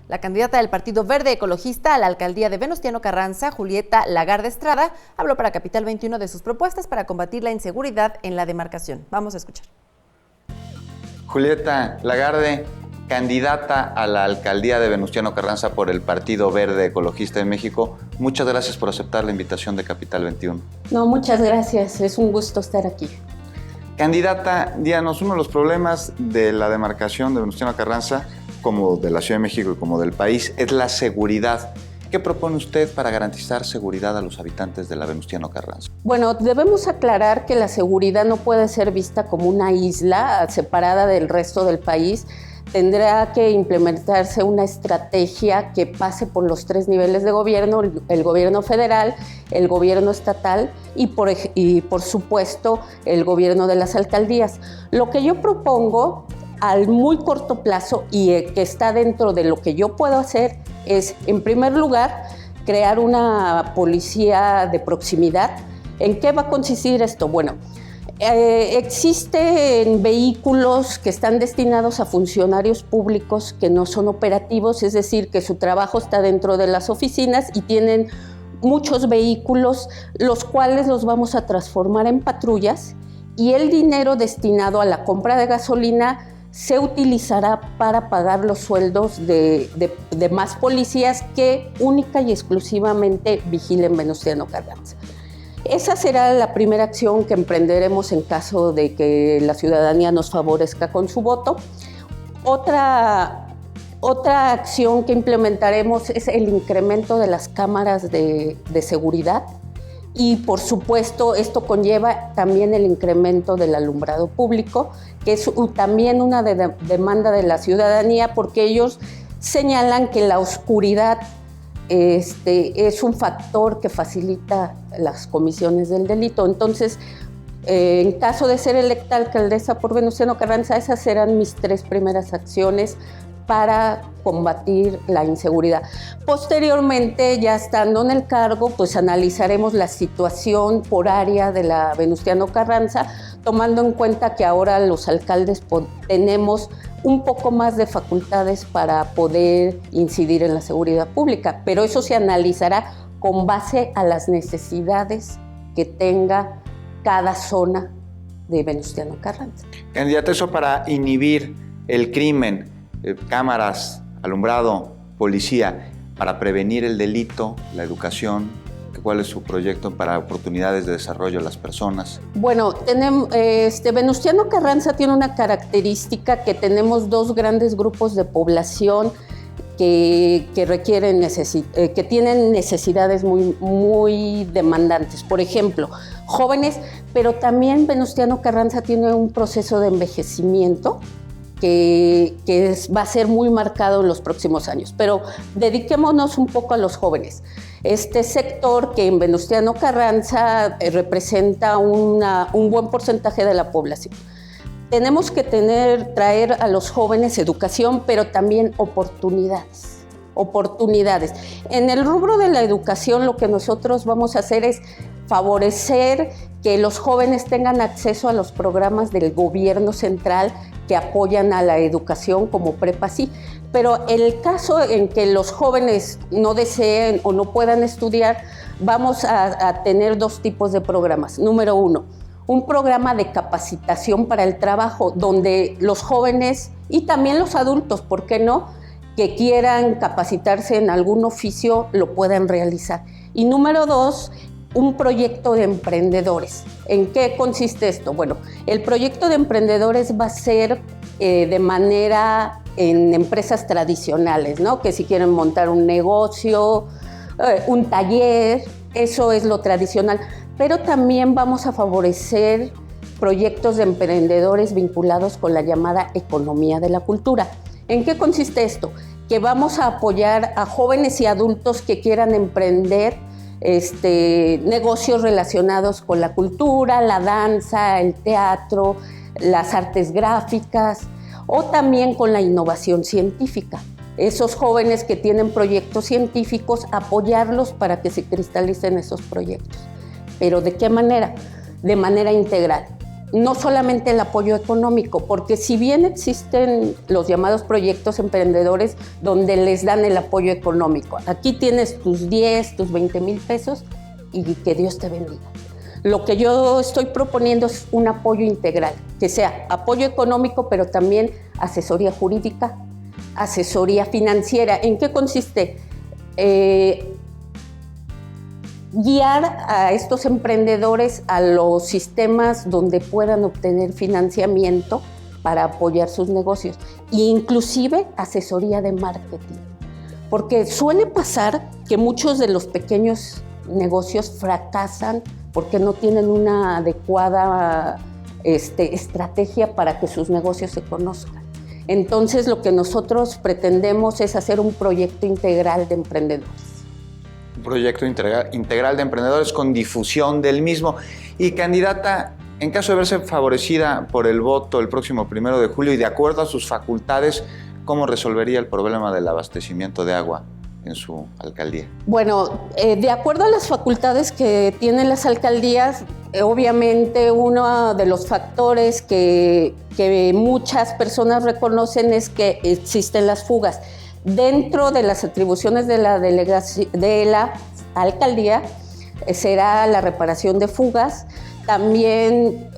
La candidata del Partido Verde Ecologista a la alcaldía de Venustiano Carranza, Julieta Lagarde Estrada, habló para Capital 21 de sus propuestas para combatir la inseguridad en la demarcación. Vamos a escuchar. Julieta Lagarde, candidata a la alcaldía de Venustiano Carranza por el Partido Verde Ecologista de México. Muchas gracias por aceptar la invitación de Capital 21. No, muchas gracias. Es un gusto estar aquí. Candidata, díganos, uno de los problemas de la demarcación de Venustiano Carranza, como de la Ciudad de México y como del país, es la seguridad. ¿Qué propone usted para garantizar seguridad a los habitantes de la Venustiano Carranza? Bueno, debemos aclarar que la seguridad no puede ser vista como una isla separada del resto del país. Tendrá que implementarse una estrategia que pase por los 3 niveles de gobierno, el gobierno federal, el gobierno estatal y por supuesto el gobierno de las alcaldías. Lo que yo propongo al muy corto plazo y que está dentro de lo que yo puedo hacer es, en primer lugar, crear una policía de proximidad. ¿En qué va a consistir esto? Bueno, existen vehículos que están destinados a funcionarios públicos que no son operativos, es decir, que su trabajo está dentro de las oficinas y tienen muchos vehículos, los cuales los vamos a transformar en patrullas, y el dinero destinado a la compra de gasolina se utilizará para pagar los sueldos de más policías que única y exclusivamente vigilen Venustiano Carranza. Esa será la primera acción que emprenderemos en caso de que la ciudadanía nos favorezca con su voto. Otra acción que implementaremos es el incremento de las cámaras de seguridad. Y por supuesto esto conlleva también el incremento del alumbrado público, que es también una demanda de la ciudadanía, porque ellos señalan que la oscuridad es un factor que facilita las comisiones del delito. Entonces, en caso de ser electa alcaldesa por Venustiano Carranza, esas serán mis 3 primeras acciones para combatir la inseguridad. Posteriormente, ya estando en el cargo, pues analizaremos la situación por área de la Venustiano Carranza, tomando en cuenta que ahora los alcaldes tenemos un poco más de facultades para poder incidir en la seguridad pública, pero eso se analizará con base a las necesidades que tenga cada zona de Venustiano Carranza. Candidata, eso para inhibir el crimen, cámaras, alumbrado, policía, para prevenir el delito, la educación. ¿Cuál es su proyecto para oportunidades de desarrollo a las personas? Bueno, Venustiano Carranza tiene una característica, que tenemos 2 grandes grupos de población que tienen necesidades muy demandantes. Por ejemplo, jóvenes, pero también Venustiano Carranza tiene un proceso de envejecimiento que va a ser muy marcado en los próximos años. Pero dediquémonos un poco a los jóvenes. Este sector, que en Venustiano Carranza representa un buen porcentaje de la población. Tenemos que traer a los jóvenes educación, pero también oportunidades. En el rubro de la educación, lo que nosotros vamos a hacer es favorecer que los jóvenes tengan acceso a los programas del gobierno central que apoyan a la educación, como Prepa Sí. Pero el caso en que los jóvenes no deseen o no puedan estudiar, vamos a tener 2 tipos de programas. Número 1, un programa de capacitación para el trabajo, donde los jóvenes y también los adultos, ¿por qué no?, que quieran capacitarse en algún oficio, lo puedan realizar. Y número 2, un proyecto de emprendedores. ¿En qué consiste esto? Bueno, el proyecto de emprendedores va a ser en empresas tradicionales, ¿no? Que si quieren montar un negocio, un taller, eso es lo tradicional. Pero también vamos a favorecer proyectos de emprendedores vinculados con la llamada economía de la cultura. ¿En qué consiste esto? Que vamos a apoyar a jóvenes y adultos que quieran emprender negocios relacionados con la cultura, la danza, el teatro, las artes gráficas, o también con la innovación científica. Esos jóvenes que tienen proyectos científicos, apoyarlos para que se cristalicen esos proyectos. ¿Pero de qué manera? De manera integral. no solamente el apoyo económico, porque si bien existen los llamados proyectos emprendedores donde les dan el apoyo económico, aquí tienes tus 10, tus 20 mil pesos y que Dios te bendiga. Lo que yo estoy proponiendo es un apoyo integral, que sea apoyo económico, pero también asesoría jurídica, asesoría financiera. ¿En qué consiste? Guiar a estos emprendedores a los sistemas donde puedan obtener financiamiento para apoyar sus negocios e inclusive asesoría de marketing. Porque suele pasar que muchos de los pequeños negocios fracasan porque no tienen una adecuada estrategia para que sus negocios se conozcan. Entonces, lo que nosotros pretendemos es hacer un proyecto integral de emprendedores. Un proyecto integral de emprendedores con difusión del mismo. Y candidata, en caso de verse favorecida por el voto el próximo 1 de julio y de acuerdo a sus facultades, ¿cómo resolvería el problema del abastecimiento de agua en su alcaldía? Bueno, de acuerdo a las facultades que tienen las alcaldías, obviamente uno de los factores que muchas personas reconocen es que existen las fugas. Dentro de las atribuciones de la alcaldía será la reparación de fugas. También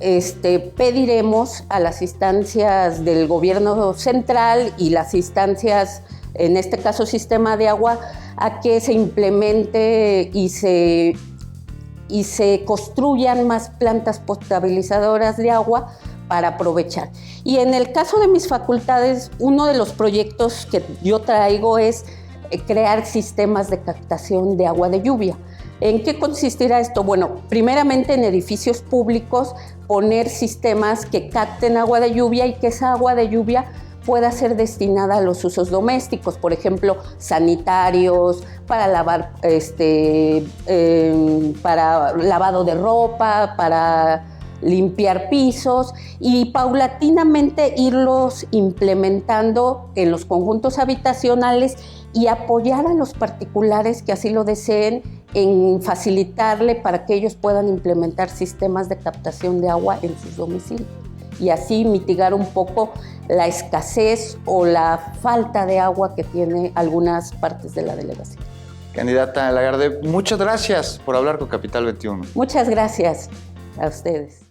pediremos a las instancias del gobierno central y las instancias, en este caso Sistema de Agua, a que se implemente y se construyan más plantas potabilizadoras de agua para aprovechar. Y en el caso de mis facultades, uno de los proyectos que yo traigo es crear sistemas de captación de agua de lluvia. ¿En qué consistirá esto? Bueno, primeramente en edificios públicos poner sistemas que capten agua de lluvia y que esa agua de lluvia pueda ser destinada a los usos domésticos, por ejemplo, sanitarios, para lavar, para lavado de ropa, para limpiar pisos y paulatinamente irlos implementando en los conjuntos habitacionales y apoyar a los particulares que así lo deseen en facilitarle para que ellos puedan implementar sistemas de captación de agua en sus domicilios y así mitigar un poco la escasez o la falta de agua que tiene algunas partes de la delegación. Candidata Lagarde, muchas gracias por hablar con Capital 21. Muchas gracias a ustedes.